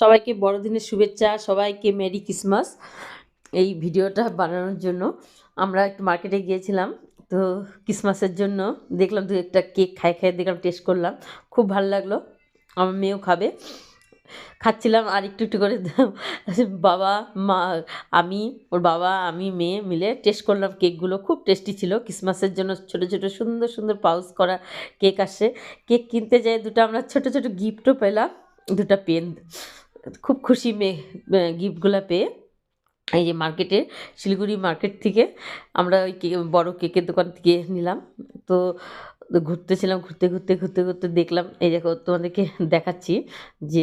সবাইকে বড়দিনের শুভেচ্ছা, সবাইকে মেরি ক্রিসমাস। এই ভিডিওটা বানানোর জন্য আমরা একটু মার্কেটে গিয়েছিলাম। তো ক্রিসমাসের জন্য দেখলাম ২-১টা কেক খাইয়ে দেখলাম, টেস্ট করলাম। খুব ভাল লাগলো। আমার মেয়েও খাবে। খাচ্ছিলাম আর একটু করে বাবা, মা, আমি, ওর বাবা, আমি, মেয়ে মিলে টেস্ট করলাম কেকগুলো। খুব টেস্টি ছিল। ক্রিসমাসের জন্য ছোট, ছোট সুন্দর, সুন্দর পাউচ করা কেক আসছে। কেক কিনতে যেয়ে ২টা আমরা ছোট, ছোট গিফটও পেলাম। ২টা পেন। খুব খুশি মেয়ে গিফটগুলা পেয়ে। এই যে মার্কেটে, শিলিগুড়ি মার্কেট থেকে আমরা ওই বড় কেকের দোকান থেকে নিলাম। তো ঘুরতেছিলাম, ঘুরতে দেখলাম, এই দেখো তোমাদেরকে দেখাচ্ছি যে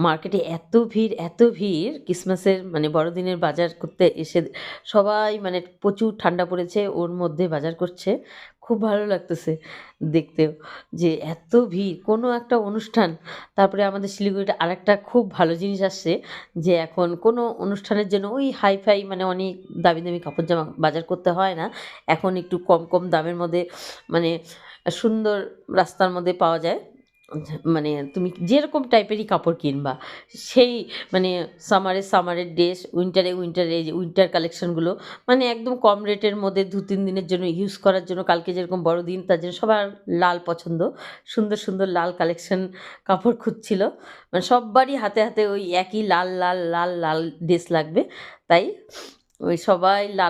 মার্কেটে এত ভিড়, এত ভিড় ক্রিসমাসের মানে বড়দিনের বাজার করতে এসে সবাই মানে প্রচুর ঠান্ডা পড়েছে, ওর মধ্যে বাজার করছে। খুব ভালো লাগতেছে দেখতেও যে এত ভিড়, কোনো একটা অনুষ্ঠান। তারপরে আমাদের শিলিগুড়িতে আরেকটা খুব ভালো জিনিস আসছে যে এখন কোনো অনুষ্ঠানের জন্য ওই হাই-ফাই মানে অনেক দামি, দামি কাপড় জামা বাজার করতে হয় না। এখন একটু কম, কম দামের মধ্যে মানে সুন্দর রাস্তার মধ্যে পাওয়া যায়। মানে তুমি যেরকম টাইপেরই কাপড় কিনবা, সেই মানে সামারের ড্রেস, উইন্টারে এই যে উইন্টার কালেকশনগুলো মানে একদম কম রেটের মধ্যে ২-৩ দিনের জন্য ইউজ করার জন্য, কালকে যেরকম বড়দিন তার জন্য সবার লাল পছন্দ। সুন্দর, সুন্দর লাল কালেকশন কাপড় খুঁজছিল। মানে সব্বারই হাতে, হাতে ওই একই লাল ড্রেস লাগবে। তাই ওই সবাই লাল